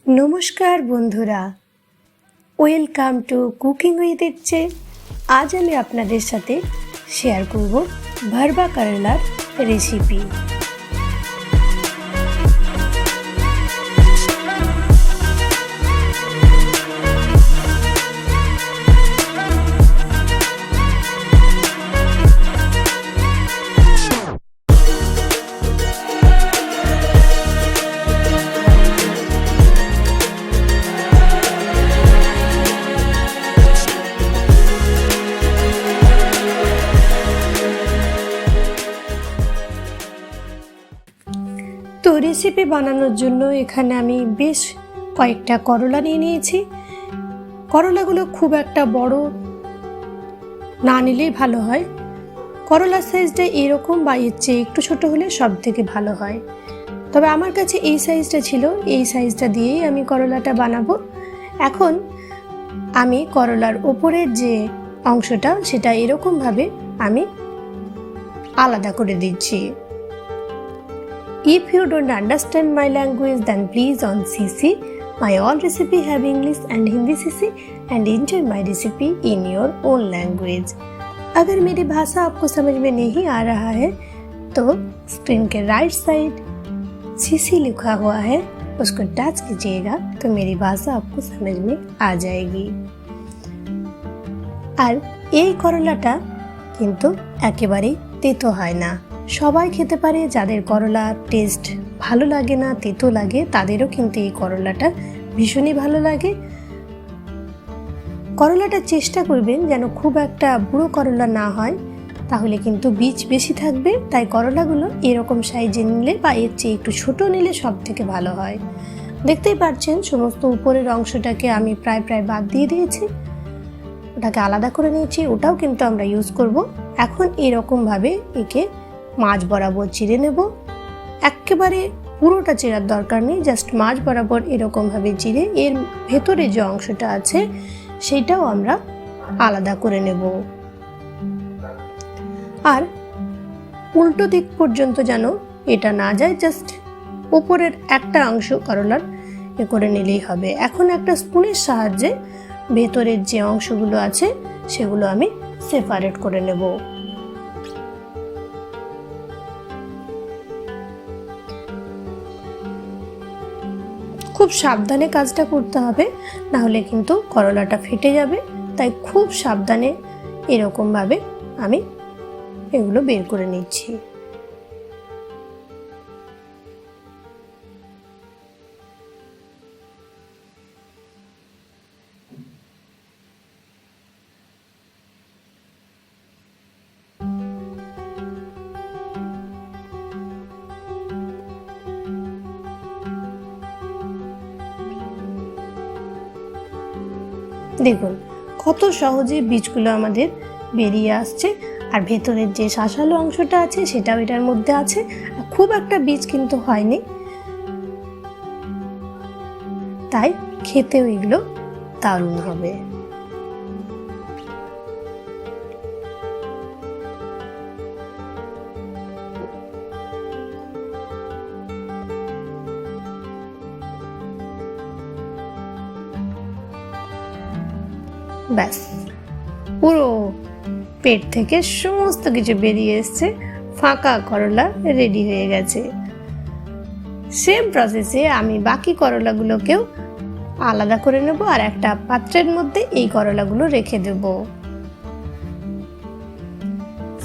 নমস্কার বন্ধুরা, welcome to cooking with ইচ্ছে। আজ আমি আপনাদের সাথে শেয়ার করব ভরবা করলার রেসিপি। তো রেসিপি বানানোর জন্য এখানে আমি বেশ কয়েকটা করলা নিয়ে নিয়েছি। করলাগুলো খুব একটা বড় না নিলেই ভালো হয়। করলার সাইজটা এরকম বা এর চেয়ে একটু ছোট হলে সব থেকে ভালো হয়। তবে আমার কাছে এই সাইজটা ছিল, এই সাইজটা দিয়েই আমি করলাটা বানাবো। এখন আমি করলার ওপরের যে অংশটা সেটা এরকমভাবে আমি আলাদা করে দিচ্ছি। If you don't understand my language, then please on CC. My all recipe have English and Hindi CC and enjoy my recipe in your own language. अगर मेरी भाषा आपको समझ में नहीं आ रहा है तो स्क्रीन के राइट साइड CC लिखा हुआ है, उसको टच कीजिएगा तो मेरी भाषा आपको समझ में आ जाएगी। আর এই করলাটা কিন্তু একেবারেই তেতো হয় না। সবাই খেতে পারে। যাদের করলার টেস্ট ভালো লাগে না, তেতো লাগে, তাদেরও কিন্তু এই করলাটা ভীষণই ভালো লাগে। করলাটা চেষ্টা করবেন যেন খুব একটা বুড়ো করলা না হয়, তাহলে কিন্তু বীজ বেশি থাকবে। তাই করলাগুলো এরকম সাইজে নিলে বা এর চেয়ে একটু ছোট নিলে সব থেকে ভালো হয়। দেখতেই পাচ্ছেন সমস্ত উপরের অংশটাকে আমি প্রায় বাদ দিয়ে দিয়েছি, ওটাকে আলাদা করে নিয়েছি। ওটাও কিন্তু আমরা ইউজ করব। এখন এরকমভাবে একে মাঝ বরাবর চিড়ে নেব। একেবারে পুরোটা চেরার দরকার নেই, জাস্ট মাঝ বরাবর এরকমভাবে চিড়ে এর ভেতরে যে অংশটা আছে সেটাও আমরা আলাদা করে নেব। আর উল্টো দিক পর্যন্ত যেন এটা না যায়, জাস্ট উপরের একটা অংশ করলার এ করে নিলেই হবে। এখন একটা স্পুনের সাহায্যে ভেতরের যে অংশগুলো আছে সেগুলো আমি সেপারেট করে নেব। খুব সাবধানে কাজটা করতে হবে, না হলে কিন্তু করলাটা ফেটে যাবে। তাই খুব সাবধানে এরকমভাবে আমি এগুলো বের করে নিচ্ছি। দেখুন কত সহজে বীজগুলো আমাদের বেরিয়ে আসছে। আর ভেতরের যে শাঁসালো অংশটা আছে সেটাও এটার মধ্যে আছে। খুব একটা বীজ কিন্তু হয়নি, তাই খেতেও এগুলো দারুণ হবে। ব্যাস, পুরো পেট থেকে সমস্ত কিছু বেরিয়ে এসছে, ফাঁকা করলা রেডি হয়ে গেছে। সেম প্রসেসে আমি বাকি করলাগুলোকেও আলাদা করে নেব আর একটা পাত্রের মধ্যে এই করলাগুলো রেখে দেব।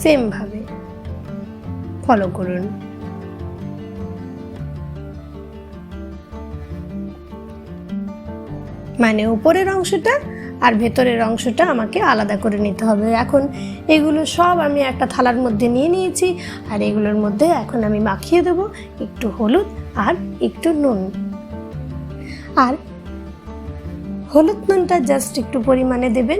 সেম ভাবে ফলো করুন। মানে উপরের অংশটা আর ভেতরের অংশটা আমাকে আলাদা করে নিতে হবে। এখন এগুলো সব আমি একটা থালার মধ্যে নিয়ে নিয়েছি আর এগুলোর মধ্যে এখন আমি মাখিয়ে দেব একটু হলুদ আর একটু নুন। আর হলুদ নুনটা জাস্ট একটু পরিমাণে দেবেন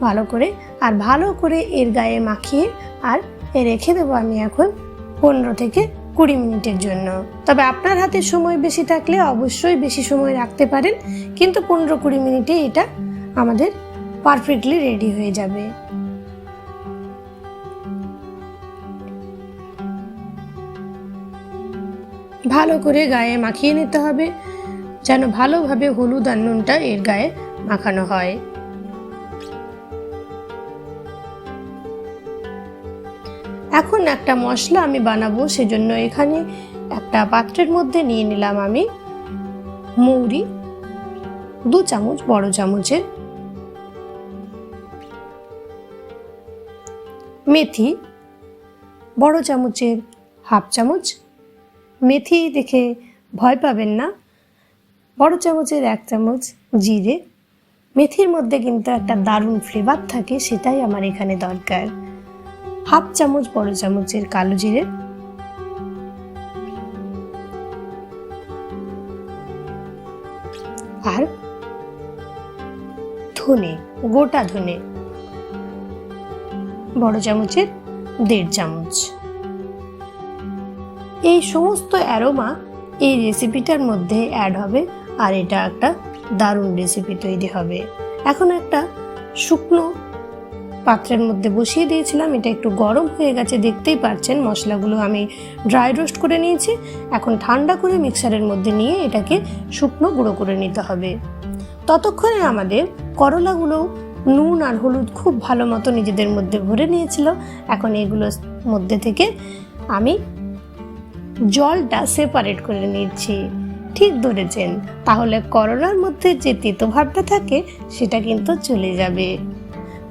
ভালো করে, আর ভালো করে এর গায়ে মাখিয়ে আর রেখে দেবো আমি এখন 15 থেকে 20 মিনিটের জন্য। তবে আপনার হাতে সময় বেশি থাকলে অবশ্যই বেশি সময় রাখতে পারেন, কিন্তু 15-20 মিনিটে এটা আমাদের পারফেক্টলি রেডি হয়ে যাবে। ভালো করে গায়ে মাখিয়ে নিতে হবে যেন ভালোভাবে হলুদ আর নুনটা এর গায়ে মাখানো হয়। এখন একটা মশলা আমি বানাবো, সেজন্য এখানে একটা পাত্রের মধ্যে নিয়ে নিলাম আমি মৌরি 2 চামচ বড় চামচের, মেথি বড় চামচের হাফ চামচ, মেথি দেখে ভয় পাবেন না, বড় চামচের 1 চামচ জিরে। মেথির মধ্যে কিন্তু একটা দারুণ ফ্লেভার থাকে, সেটাই আমার এখানে দরকার। হাফ চামচ বড় চামচের কালো জিরে, আর ধনে, গোটা ধনে বড় চামচের 1.5 চামচ। এই সমস্ত অ্যারোমা এই রেসিপিটার মধ্যে অ্যাড হবে, আর এটা একটা দারুণ রেসিপি তৈরি হবে। এখন একটা শুকনো পাত্রের মধ্যে বসিয়ে দিয়েছিলাম, এটা একটু গরম হয়ে গেছে, দেখতেই পাচ্ছেন। মশলাগুলো আমি ড্রাই রোস্ট করে নিয়েছি। এখন ঠান্ডা করে মিক্সারের মধ্যে নিয়ে এটাকে শুকনো গুঁড়ো করে নিতে হবে। ততক্ষণে আমাদের করলাগুলো নুন আর হলুদ খুব ভালো মতো নিজেদের মধ্যে ভরে নিয়েছিল। এখন এগুলোর মধ্যে থেকে আমি জলটা সেপারেট করে নিচ্ছি। ঠিক ধরেছেন, তাহলে করলার মধ্যে যে তেতো ভাবটা থাকে সেটা কিন্তু চলে যাবে।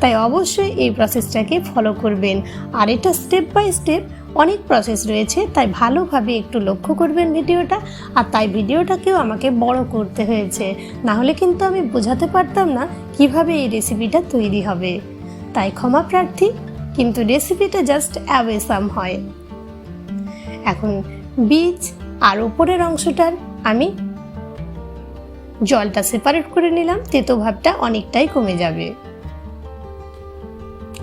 তাই অবশ্যই এই প্রসেসটাকে ফলো করবেন। আর এটা স্টেপ বাই স্টেপ অনেক প্রসেস রয়েছে, তাই ভালোভাবে একটু লক্ষ্য করবেন ভিডিওটা। আর তাই ভিডিওটাকেও আমাকে বড় করতে হয়েছে, না হলে কিন্তু আমি বোঝাতে পারতাম না কিভাবে এই রেসিপিটা তৈরি হবে। তাই ক্ষমা প্রার্থী, কিন্তু রেসিপিটা জাস্ট অ্যাওয়েসাম হয়। এখন বীজ আর উপরের অংশটার আমি জলটা সেপারেট করে নিলাম, তেতো ভাবটা অনেকটাই কমে যাবে।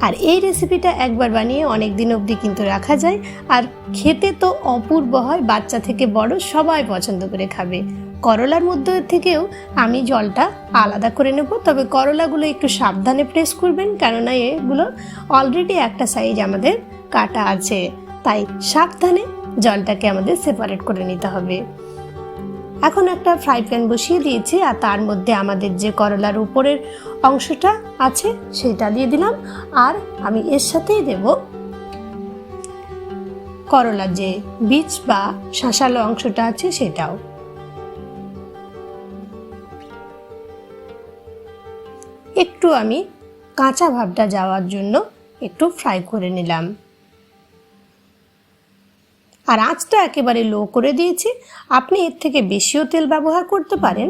আর এই রেসিপিটা একবার বানিয়ে অনেক দিন অবধি কিন্তু রাখা যায়, আর খেতে তো অপূর্ব হয়। বাচ্চা থেকে বড় সবাই পছন্দ করে খাবে। করলার মধ্যে থেকেও আমি জলটা আলাদা করে নেব, তবে করলাগুলো একটু সাবধানে প্রেস করবেন, কেননা এগুলো অলরেডি একটা সাইজ আমাদের কাটা আছে, তাই সাবধানে জলটাকে আমাদের সেপারেট করে নিতে হবে। এখন একটা ফ্রাই প্যান বসিয়ে দিয়েছি, আর তার মধ্যে আমাদের যে করলার উপরের অংশটা আছে সেটা দিয়ে দিলাম, আর আমি এর সাথেই দেব করলার যে বীজ বা শাঁসালো অংশটা আছে সেটাও। একটু আমি কাঁচা ভাবটা যাওয়ার জন্য একটু ফ্রাই করে নিলাম, আর আঁচটা একেবারে লো করে দিয়েছি। আপনি এর থেকে বেশিও তেল ব্যবহার করতে পারেন।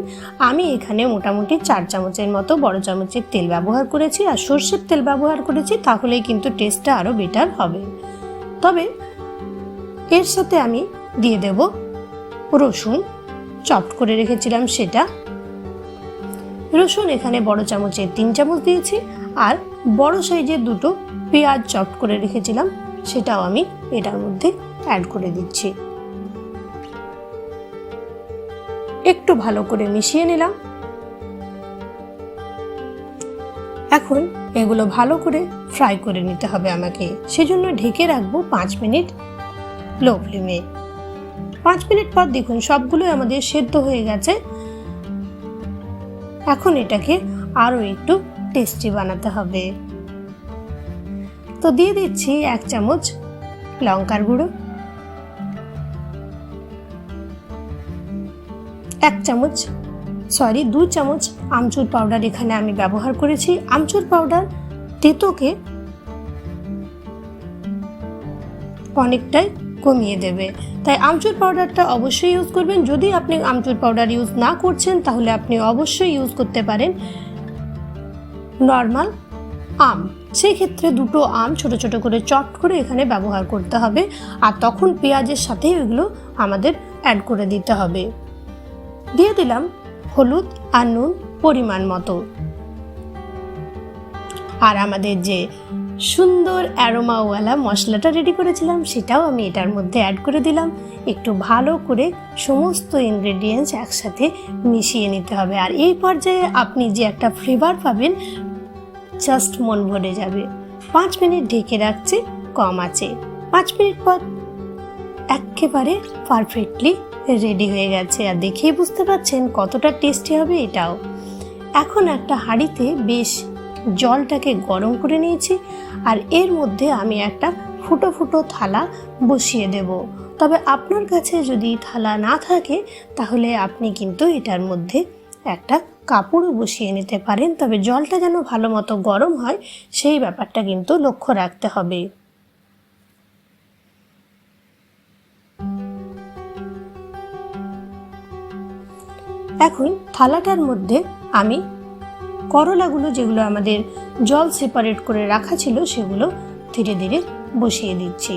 আমি এখানে মোটামুটি 4 চামচের মতো বড় চামচের তেল ব্যবহার করেছি, আর সর্ষের তেল ব্যবহার করেছি, তাহলেই কিন্তু টেস্টটা আরও বেটার হবে। তবে এর সাথে আমি দিয়ে দেব রসুন, চপ করে রেখেছিলাম সেটা। রসুন এখানে বড় চামচের 3 চামচ দিয়েছি, আর বড় সাইজের 2টো পেঁয়াজ চপ করে রেখেছিলাম সেটাও আমি এটার মধ্যে অ্যাড করে দিচ্ছি। একটু ভালো করে মিশিয়ে নিলাম। এখন এগুলো ভালো করে ফ্রাই করে নিতে হবে আমাকে, সেজন্য ঢেকে রাখবো 5 মিনিট লো ফ্লেমে। 5 মিনিট পর দেখুন সবগুলোই আমাদের সেদ্ধ হয়ে গেছে। এখন এটাকে আরো একটু টেস্টি বানাতে হবে, তো দিয়ে দিচ্ছি 1 চামচ লঙ্কার গুঁড়ো, 2 চামচ আমচুর পাউডার এখানে আমি ব্যবহার করেছি। আমচুর পাউডার তেতোকে অনেকটাই কমিয়ে দেবে, তাই আমচুর পাউডারটা অবশ্যই ইউজ করবেন। যদি আপনি আমচুর পাউডার ইউজ না করছেন তাহলে আপনি অবশ্যই ইউজ করতে পারেন নর্মাল আম। সেই ক্ষেত্রে 2টো আম ছোট ছোট করে চপ করে এখানে ব্যবহার করতে হবে, আর তখন পেঁয়াজের সাথে এগুলো আমাদের অ্যাড করে দিতে হবে। দিয়ে দিলাম হলুদ আর নুন পরিমাণ মতো, আর আমাদের যে সুন্দর অ্যারোমাওয়ালা মশলাটা রেডি করেছিলাম সেটাও আমি এটার মধ্যে অ্যাড করে দিলাম। একটু ভালো করে সমস্ত ইনগ্রেডিয়েন্টস একসাথে মিশিয়ে নিতে হবে, আর এই পর্যায়ে আপনি যে একটা ফ্লেভার পাবেন জাস্ট মন ভরে যাবে। 5 মিনিট ঢেকে রাখছি কম আছে। 5 মিনিট পর একেবারে পারফেক্টলি রেডি হয়ে গেছে, আর দেখেই বুঝতে পারছেন কতটা টেস্টি হবে এটাও। এখন একটা হাঁড়িতে বেশ জলটাকে গরম করে নিয়েছি, আর এর মধ্যে আমি একটা ফুটো ফুটো থালা বসিয়ে দেব। তবে আপনার কাছে যদি থালা না থাকে তাহলে আপনি কিন্তু এটার মধ্যে একটা কাপড়ও বসিয়ে নিতে পারেন, তবে জলটা যেন ভালো মতো গরম হয় সেই ব্যাপারটা কিন্তু লক্ষ্য রাখতে হবে। এখন থালাটার মধ্যে আমি করলাগুলো, যেগুলো আমাদের জল সেপারেট করে রাখা ছিল, সেগুলো ধীরে ধীরে বসিয়ে দিচ্ছি।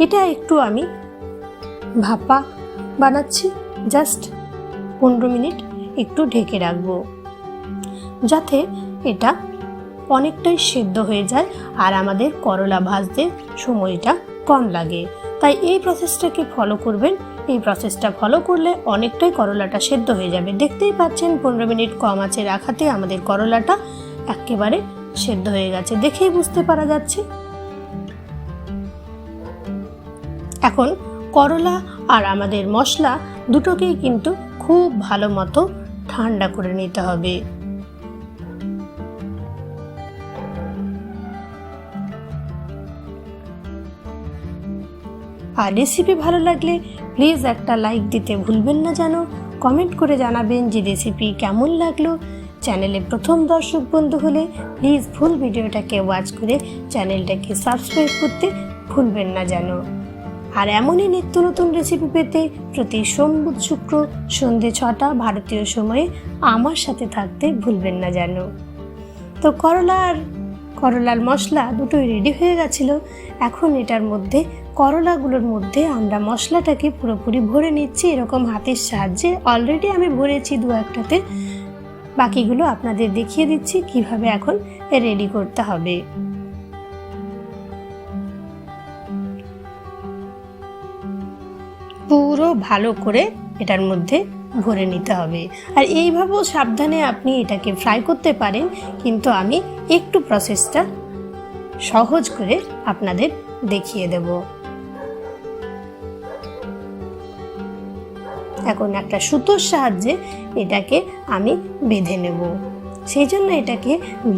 এটা একটু আমি ভাপা বানাচ্ছি, জাস্ট 15 মিনিট একটু ঢেকে রাখবো, যাতে এটা অনেকটাই সেদ্ধ হয়ে যায় আর আমাদের করলা ভাজতে সময়টা কম লাগে। তাই এই প্রসেসটাকে ফলো করবেন। এই প্রসেসটা ফলো করলে অনেকটাই করলাটা সেদ্ধ হয়ে যাবে। দেখতেই পাচ্ছেন 15 মিনিট কম আঁচে রাখাতে আমাদের করলাটা একেবারে সেদ্ধ হয়ে গেছে, দেখেই বুঝতে পারা যাচ্ছে। এখন করলা আর আমাদের মশলা দুটোকেই কিন্তু খুব ভালো মতো ঠান্ডা করে নিতে হবে। আর রেসিপি ভালো লাগলে প্লিজ একটা লাইক দিতে ভুলবেন না যেন। কমেন্ট করে জানাবেন যে রেসিপি কেমন লাগলো। চ্যানেলে প্রথম দর্শক বন্ধু হলে প্লিজ ফুল ভিডিওটাকে ওয়াচ করে চ্যানেলটাকে সাবস্ক্রাইব করতে ভুলবেন না যেন। আর এমনই নিত্য নতুন রেসিপি পেতে প্রতি সোম বুধ শুক্র সন্ধ্যে 6টা ভারতীয় সময়ে আমার সাথে থাকতে ভুলবেন না যেন। তো করলার মশলা দুটোই রেডি হয়ে গেছিল। এখন এটার মধ্যে করলাগুলোর মধ্যে আমরা মশলাটাকে পুরোপুরি ভরে নিচ্ছি, এরকম হাতের সাহায্যে। অলরেডি আমি ভরেছি 2-1টাতে, বাকিগুলো আপনাদের দেখিয়ে দিচ্ছি কিভাবে এখন রেডি করতে হবে। পুরো ভালো করে এটার মধ্যে ভরে নিতে হবে। আর এইভাবেও সাবধানে আপনি এটাকে ফ্রাই করতে পারেন, কিন্তু আমি একটু প্রসেসটা সহজ করে আপনাদের দেখিয়ে দেব। এখন একটা সুতোর সাহায্যে এটাকে আমি বেঁধে নেব, সেই জন্য এটাকে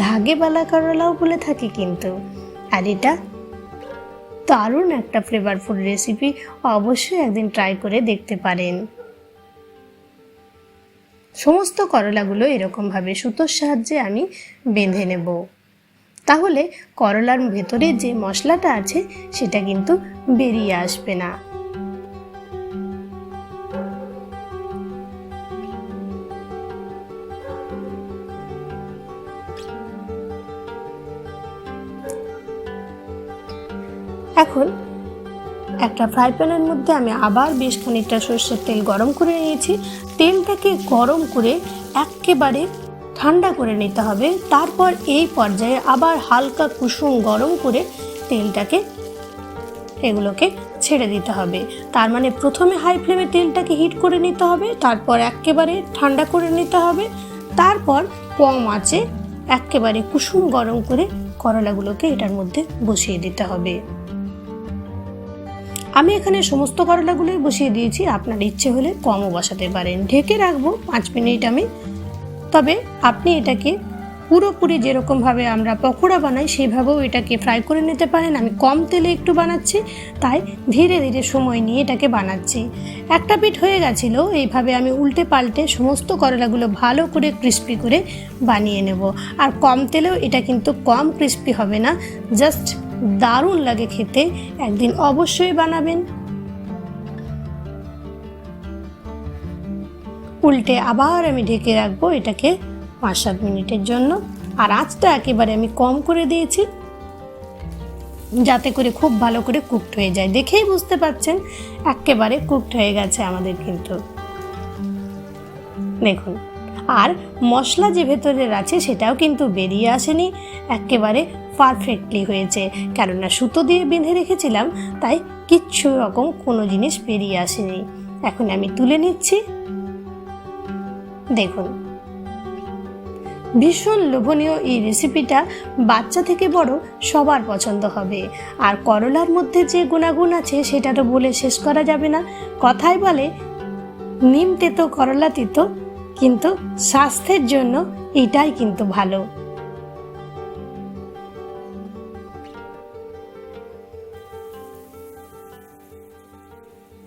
ধাগেবালা করলাও বলে থাকি কিন্তু। আর এটা দারুণ একটা ফ্লেভারফুল রেসিপি, অবশ্যই একদিন ট্রাই করে দেখতে পারেন। সমস্ত করলাগুলো এরকমভাবে সুতোর সাহায্যে আমি বেঁধে নেব, তাহলে করলার ভেতরে যে মশলাটা আছে সেটা কিন্তু বেরিয়ে আসবে না। এখন একটা ফ্রাই প্যানের মধ্যে আমি আবার বেশ খানিকটা সরষের তেল গরম করে নিয়েছি। তেলটাকে গরম করে একেবারে ঠান্ডা করে নিতে হবে। তারপর এই পর্যায়ে আবার হালকা কুসুম গরম করে এগুলোকে ছেড়ে দিতে হবে। তার মানে প্রথমে হাই ফ্লেমে তেলটাকে হিট করে নিতে হবে, তারপর একেবারে ঠান্ডা করে নিতে হবে, তারপর কম আঁচে একেবারে কুসুম গরম করে করলাগুলোকে এটার মধ্যে বসিয়ে দিতে হবে। আমি এখানে সমস্ত করলাগুলোই বসিয়ে দিয়েছি, আপনার ইচ্ছে হলে কমও বসাতে পারেন। ঢেকে রাখবো 5 মিনিট আমি। তবে আপনি এটাকে পুরোপুরি যেরকমভাবে আমরা পকোড়া বানাই সেইভাবেও এটাকে ফ্রাই করে নিতে পারেন। আমি কম তেলে একটু বানাচ্ছি, তাই ধীরে ধীরে সময় নিয়ে এটাকে বানাচ্ছি। একটা পিঠ হয়ে গেছিলো, এইভাবে আমি উল্টে পাল্টে সমস্ত করলাগুলো ভালো করে ক্রিস্পি করে বানিয়ে নেব। আর কম তেলেও এটা কিন্তু কম ক্রিস্পি হবে না, জাস্ট দারুণ লাগে খেতে। একদিন অবশ্যই বানাবেন। উল্টে আবার আমি ঢেকে রাখবো এটাকে 5-7 মিনিটের জন্য। আর আঁচটা একেবারে আমি কম করে দিয়েছি, যাতে করে খুব ভালো করে কুকড হয়ে যায়। দেখেই বুঝতে পারছেন একেবারে কুকড হয়ে গেছে আমাদের কিন্তু, দেখুন। আর মশলা যে ভেতরের আছে সেটাও কিন্তু বেরিয়ে আসেনি, একেবারে পারফেক্টলি হয়েছে। কেননা সুতো দিয়ে বেঁধে রেখেছিলাম, তাই কিচ্ছু রকম কোনো জিনিস বেরিয়ে আসেনি। এখন আমি তুলে নিচ্ছি। দেখুন ভীষণ লোভনীয় এই রেসিপিটা বাচ্চা থেকে বড় সবার পছন্দ হবে। আর করলার মধ্যে যে গুণাগুণ আছে সেটা তো বলে শেষ করা যাবে না। কথায় বলে নিম তেতো করলা তেতো, কিন্তু স্বাস্থ্যের জন্য এটাই কিন্তু ভালো।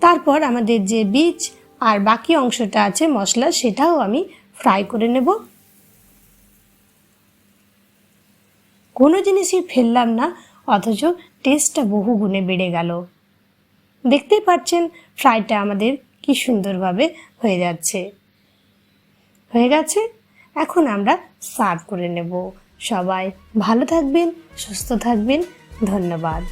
তারপর আমাদের যে বীজ আর বাকি অংশটা আছে মশলা, সেটাও আমি ফ্রাই করে নেব। কোনো জিনিসই ফেললাম না, অথচ টেস্টটা বহু গুণে বেড়ে গেল। দেখতেই পাচ্ছেন ফ্রাইটা আমাদের কি সুন্দরভাবে হয়ে গেছে। এখন আমরা সার্ভ করে নেব। সবাই ভালো থাকবেন, সুস্থ থাকবেন। ধন্যবাদ।